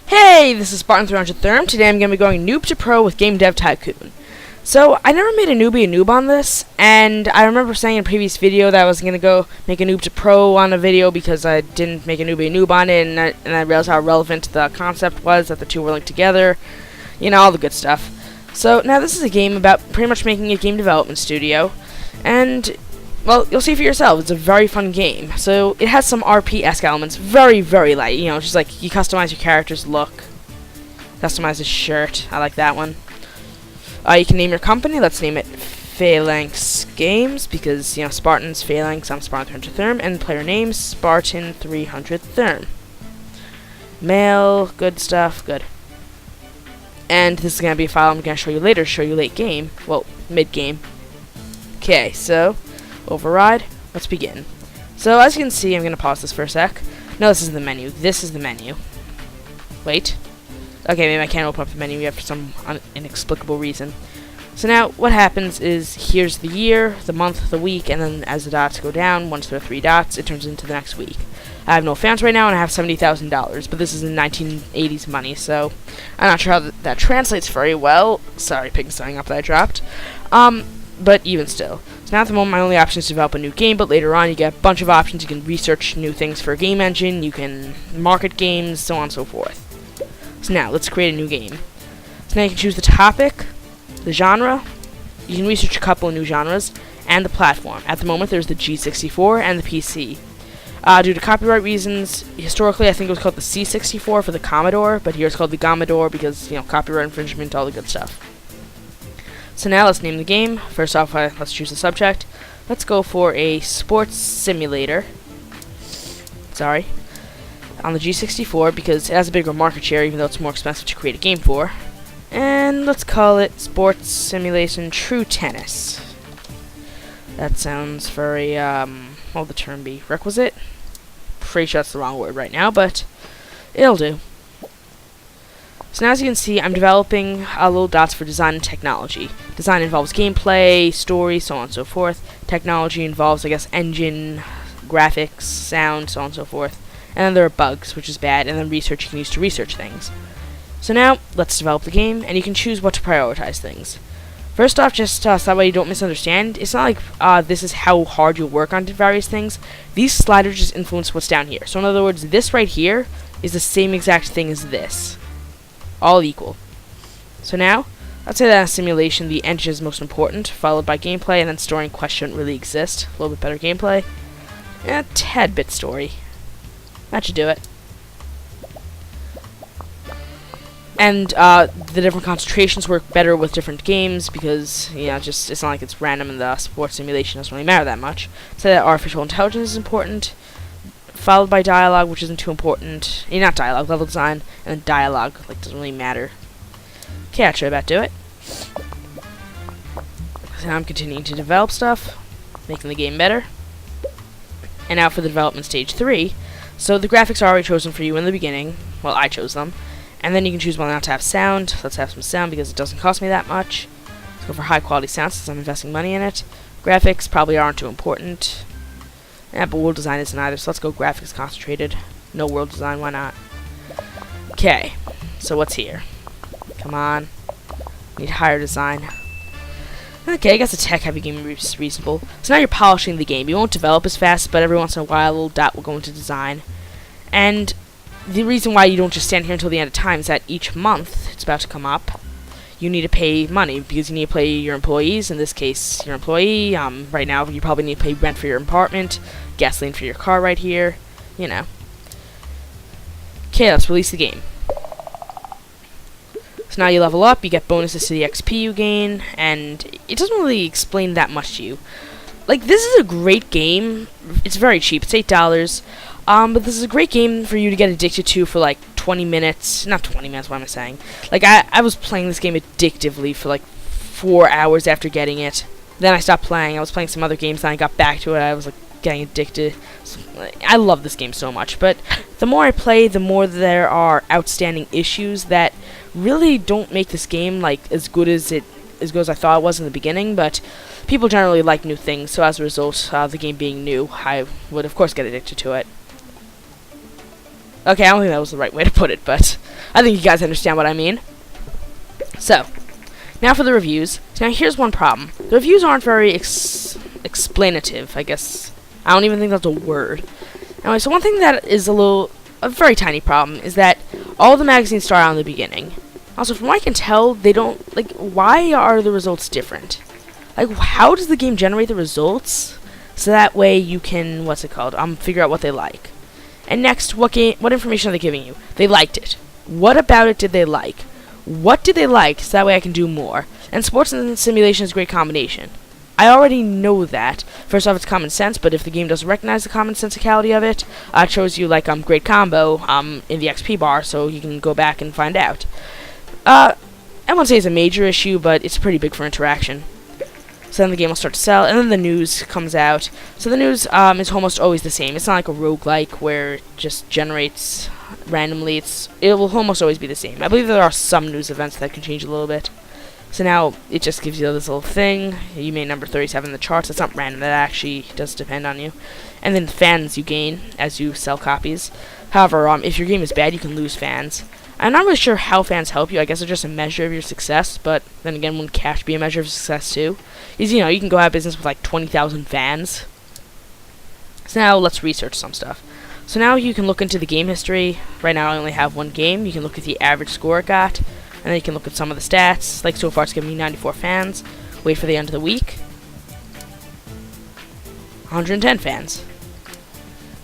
Hey, this is Spartan 300 Therm. Today I'm going to be going noob to pro with Game Dev Tycoon. So, I never made a noob on this, and I remember saying in a previous video that I was going to go make a noob to pro on a video because I didn't make a noob on it, and I realized how relevant the concept was, that the two were linked together, you know, all the good stuff. So, now this is a game about pretty much making a game development studio, and, well, you'll see for yourself, it's a very fun game. So, it has some RP-esque elements, very, very light, you know, just like you customize your character's look, customize his shirt, I like that one. You can name your company. Let's name it Phalanx Games because, you know, Spartan's Phalanx, I'm Spartan 300 Therm, and player name Spartan 300 Therm. Mail, good stuff, good. And this is going to be a file I'm going to show you later, show you late game, well, mid-game. Okay, so, override, let's begin. So, as you can see, I'm going to pause this for a sec. No, this is the menu. This is the menu. Wait. Okay, maybe I can't open up the menu yet for some inexplicable reason. So now, what happens is, here's the year, the month, the week, and then as the dots go down, once there are 3 dots, it turns into the next week. I have no fans right now, and I have $70,000, but this is in 1980s money, so I'm not sure how that translates very well. Sorry, picking something up that I dropped. But even still. So now at the moment, my only option is to develop a new game, but later on, you get a bunch of options. You can research new things for a game engine, you can market games, so on and so forth. So now, let's create a new game. So now you can choose the topic, the genre, you can research a couple of new genres, and the platform. At the moment, there's the G64 and the PC. Due to copyright reasons, historically I think it was called the C64 for the Commodore, but here it's called the Gommodore because, you know, copyright infringement, all the good stuff. So now, let's name the game. First off, let's choose the subject. Let's go for a sports simulator. Sorry. On the G64 because it has a bigger market share even though it's more expensive to create a game for. And let's call it Sports Simulation True Tennis. That sounds very, what would the term be? Requisite? Pretty sure that's the wrong word right now, but it'll do. So now as you can see, I'm developing little dots for design and technology. Design involves gameplay, story, so on and so forth. Technology involves, I guess, engine, graphics, sound, so on and so forth. And then there are bugs, which is bad, and then research you can use to research things. So now, let's develop the game, and you can choose what to prioritize things. First off, just so that way you don't misunderstand, it's not like this is how hard you'll work on various things. These sliders just influence what's down here. So in other words, this right here is the same exact thing as this. All equal. So now, I'd say that in a simulation, the engine is most important, followed by gameplay, and then story and quest shouldn't really exist. A little bit better gameplay. And a tad bit story. That should do it. And the different concentrations work better with different games because, you know, just it's not like it's random and the sports simulation doesn't really matter that much. So that artificial intelligence is important, followed by dialogue, which isn't too important. Not dialogue, level design, and then dialogue, like, doesn't really matter. Okay, that should about do it. So now I'm continuing to develop stuff, making the game better. And now for the development stage 3. So the graphics are already chosen for you in the beginning. Well, I chose them. And then you can choose whether or not to have sound. Let's have some sound because it doesn't cost me that much. Let's go for high quality sound since I'm investing money in it. Graphics probably aren't too important. Yeah, but world design isn't either, so let's go graphics concentrated. No world design, why not? Okay, so what's here? Come on. Need higher design. Okay, I guess a tech-heavy game is reasonable. So now you're polishing the game. You won't develop as fast, but every once in a while a little dot will go into design. And the reason why you don't just stand here until the end of time is that each month it's about to come up, you need to pay money because you need to pay your employees. In this case, your employee. Right now, you probably need to pay rent for your apartment, gasoline for your car right here, you know. Okay, let's release the game. So now you level up, you get bonuses to the XP you gain, and it doesn't really explain that much to you. Like, this is a great game. It's very cheap. It's $8. But this is a great game for you to get addicted to for, like, 20 minutes. Not 20 minutes, what am I saying? Like, I was playing this game addictively for, like, 4 hours after getting it. Then I stopped playing. I was playing some other games, then I got back to it. I was, like, getting addicted. So, I love this game so much. But the more I play, the more there are outstanding issues that really don't make this game, like, as good as I thought it was in the beginning, but people generally like new things, so as a result, the game being new, I would of course get addicted to it. Okay, I don't think that was the right way to put it, but I think you guys understand what I mean. So, now for the reviews. So now here's one problem. The reviews aren't very explanative, I guess. I don't even think that's a word. Anyway, so one thing that is a very tiny problem is that all the magazines start out in the beginning. Also, from what I can tell, they don't, like, why are the results different? Like, how does the game generate the results? So that way you can, figure out what they like. And next, what information are they giving you? They liked it. What about it did they like? What did they like, so that way I can do more? And sports and simulation is a great combination. I already know that. First off, it's common sense, but if the game doesn't recognize the common sensicality of it, it shows you, like, great combo in the XP bar, so you can go back and find out. I won't say it's a major issue, but it's pretty big for interaction. So then the game will start to sell, and then the news comes out. So the news is almost always the same. It's not like a roguelike where it just generates randomly. It will almost always be the same. I believe there are some news events that can change a little bit. So now it just gives you this little thing. You made number 37 in the charts. It's not random. That actually does depend on you. And then fans you gain as you sell copies. However, if your game is bad, you can lose fans. I'm not really sure how fans help you. I guess they're just a measure of your success. But then again, wouldn't cash be a measure of success too? Is, you can go out of business with like 20,000 fans. So now let's research some stuff. So now you can look into the game history. Right now I only have one game. You can look at the average score it got. And then you can look at some of the stats. Like so far it's giving me 94 fans. Wait for the end of the week. 110 fans.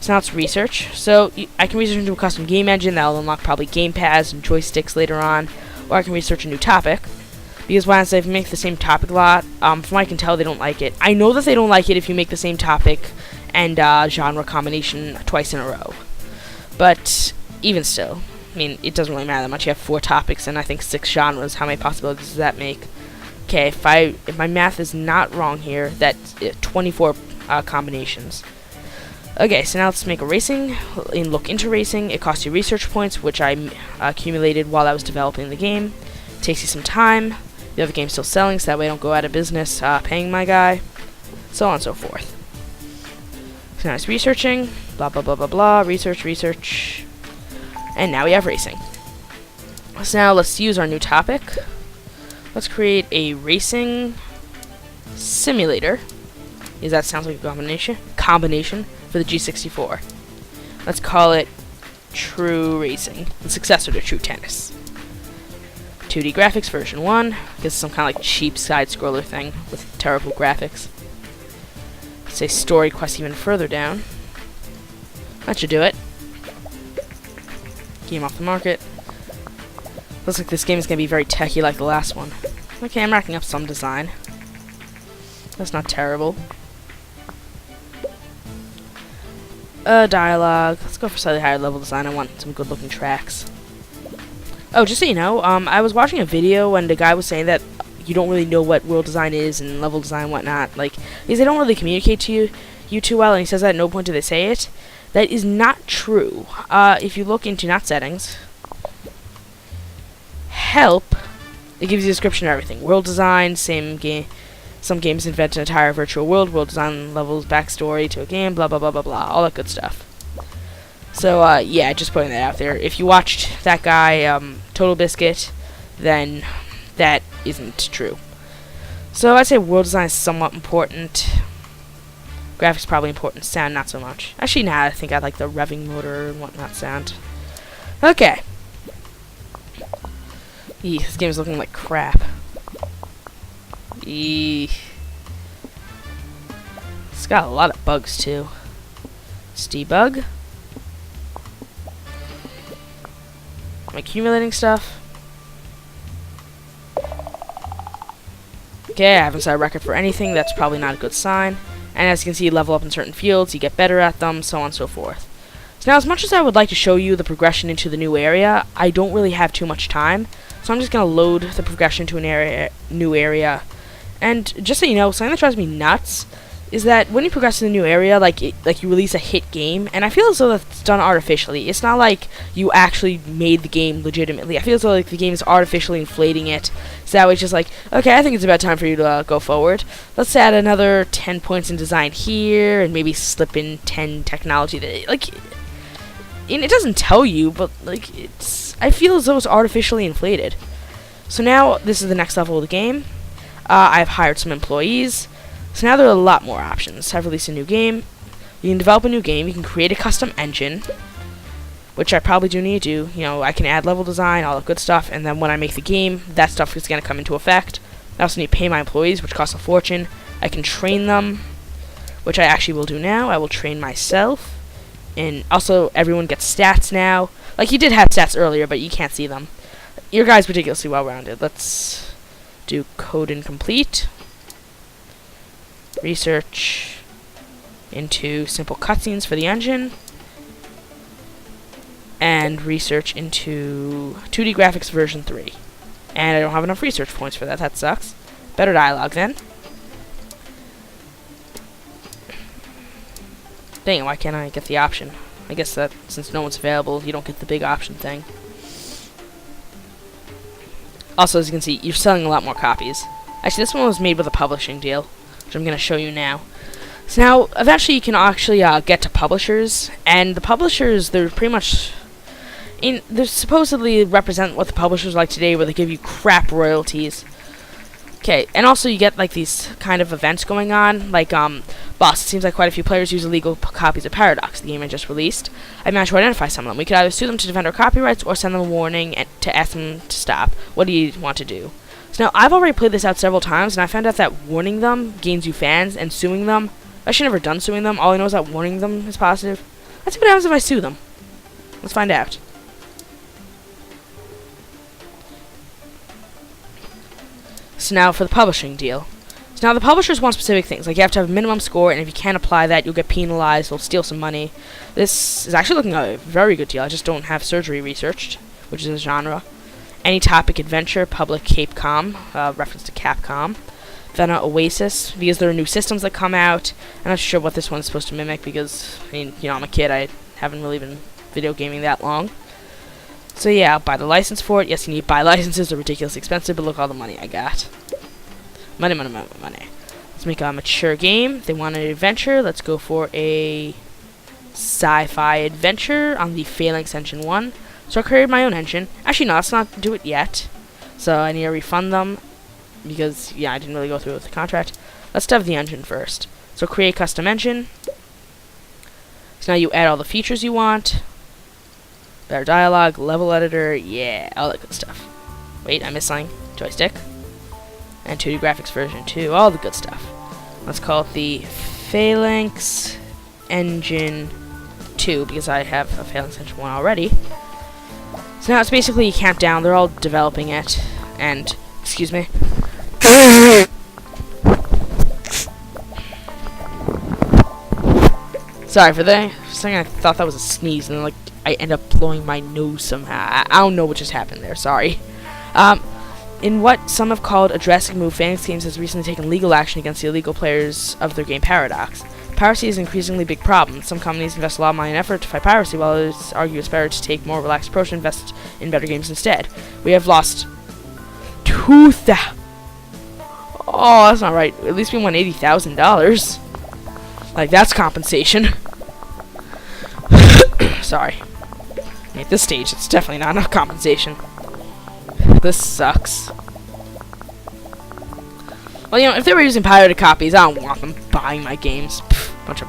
So now it's research. So I can research into a custom game engine that will unlock probably gamepads and joysticks later on. Or I can research a new topic. Because once they make the same topic a lot, from what I can tell, they don't like it. I know that they don't like it if you make the same topic and genre combination twice in a row. But even still, I mean, it doesn't really matter that much. You have 4 topics and I think 6 genres. How many possibilities does that make? Okay, if my math is not wrong here, that's 24 combinations. Okay, so now let's make a racing. Look into racing. It costs you research points, which I accumulated while I was developing the game. It takes you some time. The other game's still selling, so that way I don't go out of business paying my guy. So on and so forth. So now it's researching. Blah, blah, blah, blah, blah. Research. And now we have racing. So now let's use our new topic. Let's create a racing simulator. Because that sounds like a combination for the G64. Let's call it True Racing, the successor to True Tennis. 2D graphics version 1. I guess some kind of like cheap side-scroller thing with terrible graphics. Let's say story quest even further down. That should do it. Game off the market. Looks like this game is going to be very techy like the last one. Okay, I'm racking up some design. That's not terrible. Dialogue. Let's go for slightly higher level design. I want some good looking tracks. Oh, just so you know, I was watching a video and the guy was saying that you don't really know what world design is and level design and whatnot. Like, because they don't really communicate to you too well, and he says that at no point do they say it. That is not true. If you look into not settings, help, it gives you a description of everything. World design, same game. Some games invent an entire virtual world. World design levels, backstory to a game, blah blah blah blah blah, all that good stuff. So yeah, just putting that out there. If you watched that guy, Total Biscuit, then that isn't true. So I'd say world design is somewhat important. Graphics probably important. Sound not so much. Actually, nah, I think I like the revving motor and whatnot sound. Okay. Eeh, this game is looking like crap. Eeh. It's got a lot of bugs too. Let's debug. I'm accumulating stuff. Okay, I haven't set a record for anything. That's probably not a good sign. And as you can see, you level up in certain fields, you get better at them, so on and so forth. So now, as much as I would like to show you the progression into the new area, I don't really have too much time. So I'm just going to load the progression to an new area. And just so you know, something that drives me nuts is that when you progress to the new area, like you release a hit game, and I feel as though that's done artificially. It's not like you actually made the game legitimately. I feel as though like the game is artificially inflating it. So that way it's just like, okay, I think it's about time for you to go forward. Let's add another 10 points in design here, and maybe slip in 10 technology. Like, and it doesn't tell you, but like I feel as though it's artificially inflated. So now this is the next level of the game. I've hired some employees, so now there are a lot more options. I've released a new game. You can develop a new game. You can create a custom engine, which I probably do need to do. You know, I can add level design, all the good stuff, and then when I make the game, that stuff is going to come into effect. I also need to pay my employees, which costs a fortune. I can train them, which I actually will do now. I will train myself, and also everyone gets stats now. Like, you did have stats earlier, but you can't see them. Your guy's ridiculously well-rounded. Let's do code incomplete. Research into simple cutscenes for the engine. And research into 2D graphics version 3. And I don't have enough research points for that. That sucks. Better dialogue then. Dang, why can't I get the option? I guess that since no one's available, you don't get the big option thing. Also, as you can see, you're selling a lot more copies. Actually, this one was made with a publishing deal, which I'm going to show you now. So now, eventually you can actually get to publishers, and the publishers, they're pretty much... they supposedly represent what the publishers are like today, where they give you crap royalties. Okay, and also you get like these kind of events going on, like boss. It seems like quite a few players use illegal copies of Paradox, the game I just released. I managed to identify some of them. We could either sue them to defend our copyrights or send them a warning and to ask them to stop. What do you want to do? So now I've already played this out several times, and I found out that warning them gains you fans, and suing them. I've actually never done suing them. All I know is that warning them is positive. Let's see what happens if I sue them. Let's find out. So now for the publishing deal. So now the publishers want specific things, like you have to have a minimum score, and if you can't apply that, you'll get penalized, they'll steal some money. This is actually looking a very good deal. I just don't have surgery researched, which is a genre. Any topic adventure, public Capcom, reference to Capcom. Then Oasis, because there are new systems that come out. I'm not sure what this one's supposed to mimic, because, I mean, you know, I'm a kid, I haven't really been video gaming that long. So yeah, I'll buy the license for it. Yes, you need to buy licenses. They're ridiculously expensive, but look at all the money I got. Money, money, money, money. Let's make a mature game. If they want an adventure, let's go for a sci-fi adventure on the Phalanx Engine 1. So I created my own engine. Actually, no, let's not do it yet. So I need to refund them because, yeah, I didn't really go through with the contract. Let's have the engine first. So create custom engine. So now you add all the features you want. Better dialogue, level editor, yeah, all that good stuff. Wait, I missed something. Joystick. And 2D graphics version 2, all the good stuff. Let's call it the Phalanx Engine 2, because I have a Phalanx Engine 1 already. So now it's basically a countdown, they're all developing it, and, excuse me. Sorry for that. For a second I thought that was a sneeze, and then, like, I end up blowing my nose somehow. I don't know what just happened there, sorry. In what some have called a drastic move, Phalanx Games has recently taken legal action against the illegal players of their game Paradox. Piracy is an increasingly big problem. Some companies invest a lot of money and effort to fight piracy, while others argue it's better to take a more relaxed approach and invest in better games instead. We have lost 2,000. Oh, that's not right. At least we won $80,000. Like, that's compensation. Sorry. At this stage, it's definitely not enough compensation. This sucks. Well, you know, if they were using pirated copies, I don't want them buying my games. Pfft, bunch of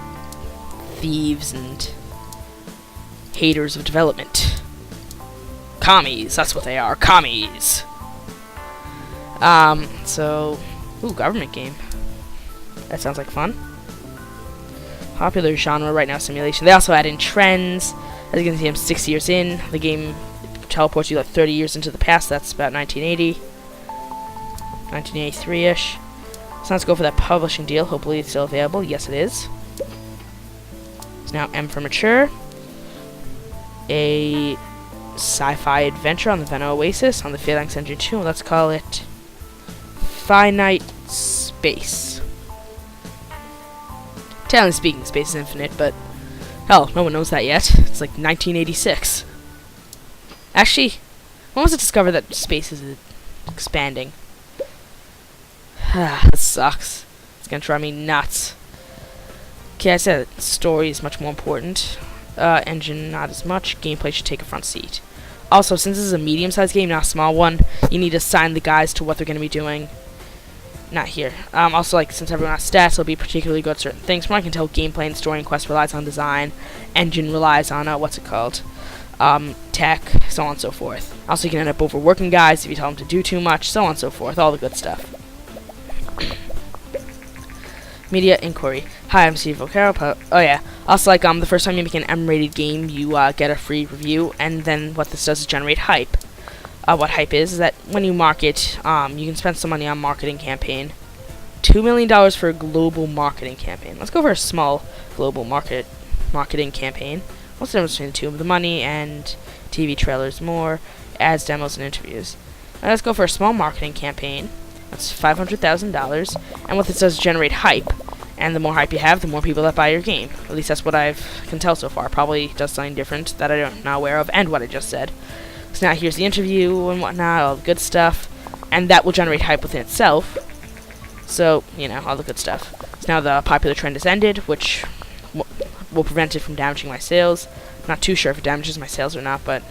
thieves and haters of development. Commies, that's what they are. Commies. So, ooh, government game. That sounds like fun. Popular genre right now, simulation. They also add in trends. As you can see, I'm 6 years in. The game teleports you like 30 years into the past. That's about 1980. 1983-ish. So let's go for that publishing deal. Hopefully it's still available. Yes, it is. So now M for mature. A sci-fi adventure on the Venom Oasis on the Phalanx Engine 2. Let's call it Finite Space. Technically speaking, space is infinite, but hell, no one knows that yet. It's like 1986. Actually, when was it discovered that space is expanding? That sucks. It's gonna drive me nuts. Okay, I said story is much more important. Engine, not as much. Gameplay should take a front seat. Also, since this is a medium-sized game, not a small one, you need to assign the guys to what they're going to be doing. Not here. Also, like, since everyone has stats, it'll be particularly good at certain things. From what I can tell, gameplay and story and quest relies on design. Engine relies on, tech, so on and so forth. Also, you can end up overworking guys if you tell them to do too much, so on and so forth. All the good stuff. Media inquiry. Hi, I'm Steve Vocaro. Oh yeah. Also, like, the first time you make an M-rated game, you get a free review, and then what this does is generate hype. What hype is that when you market, you can spend some money on marketing campaign. $2 million for a global marketing campaign. Let's go for a small global marketing campaign. What's the difference between the two? The money and TV trailers, more ads, demos, and interviews. Now let's go for a small marketing campaign. That's $500,000, and what this does is generate hype. And the more hype you have, the more people that buy your game. At least that's what I can tell so far. Probably does something different that I'm not aware of, and what I just said. So now here's the interview and whatnot, all the good stuff, and that will generate hype within itself. So, you know, all the good stuff. So now the popular trend has ended, which will prevent it from damaging my sales. I'm not too sure if it damages my sales or not, but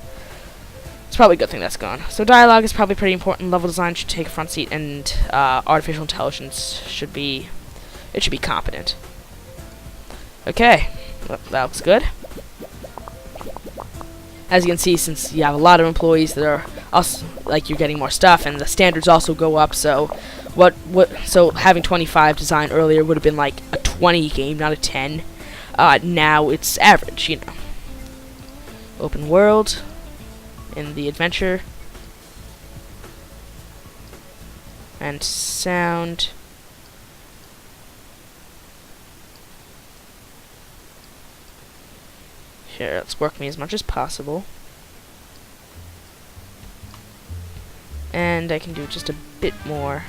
it's probably a good thing that's gone. So dialogue is probably pretty important. Level design should take a front seat, and artificial intelligence should be competent. Okay, well, that looks good. As you can see, since you have a lot of employees that are also, like, you're getting more stuff, and the standards also go up. So so having 25 design earlier would have been like a 20 game, not a 10. Now it's average, you know. Open world in the adventure and sound. Here, let's work me as much as possible. And I can do just a bit more.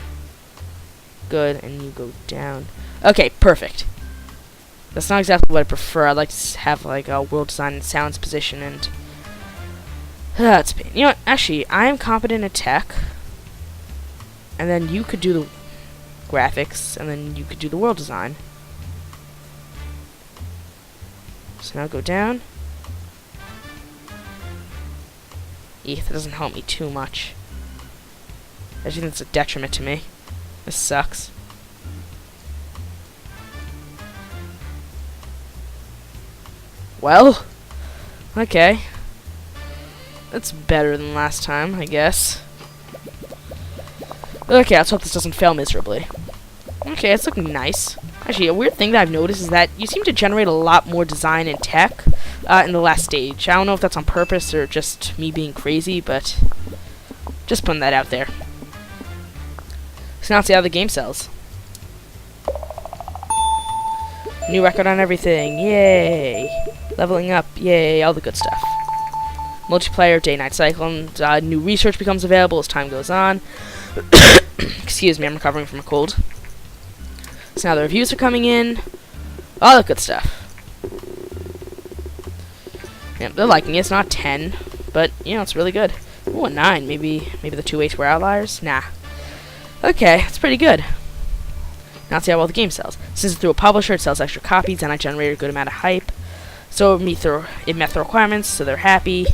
Good, and you go down. Okay, perfect. That's not exactly what I prefer. I'd like to have like a world design and sounds position, and that's pain. You know what? Actually, I am competent at tech, and then you could do the graphics, and then you could do the world design. So now go down. That doesn't help me too much. I think it's a detriment to me. This sucks. Well, okay. That's better than last time, I guess. Okay, let's hope this doesn't fail miserably. Okay, it's looking nice. Actually, a weird thing that I've noticed is that you seem to generate a lot more design and tech in the last stage. I don't know if that's on purpose or just me being crazy, but just putting that out there. So now let's see how the game sells. New record on everything, yay! Leveling up, yay, all the good stuff. Multiplayer, day-night cycle, and new research becomes available as time goes on. Excuse me, I'm recovering from a cold. So now the reviews are coming in. All that good stuff. Yeah, they're liking it. It's not 10, but, you know, it's really good. Ooh, a 9. Maybe the 2 8s were outliers? Nah. Okay, it's pretty good. Now let's see how well the game sells. Since it's through a publisher, it sells extra copies, and I generated a good amount of hype. So it met the requirements, so they're happy.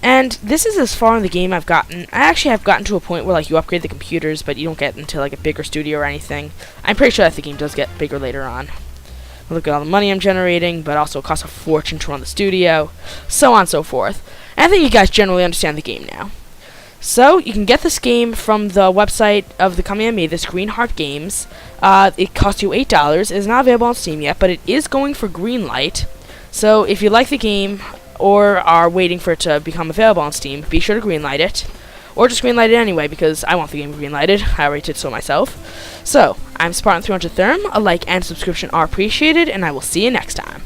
And this is as far in the game I've gotten. I actually have gotten to a point where, like, you upgrade the computers, but you don't get into, like, a bigger studio or anything. I'm pretty sure that the game does get bigger later on. Look at all the money I'm generating, but also it costs a fortune to run the studio, so on and so forth. And I think you guys generally understand the game now. So, you can get this game from the website of the company I made this, Green Heart Games. It costs you $8. It is not available on Steam yet, but it is going for Greenlight. So, if you like the game, or are waiting for it to become available on Steam, be sure to greenlight it. Or just greenlight it anyway, because I want the game greenlighted. I already did so myself. So, I'm Spartan300 Therm. A like and subscription are appreciated, and I will see you next time.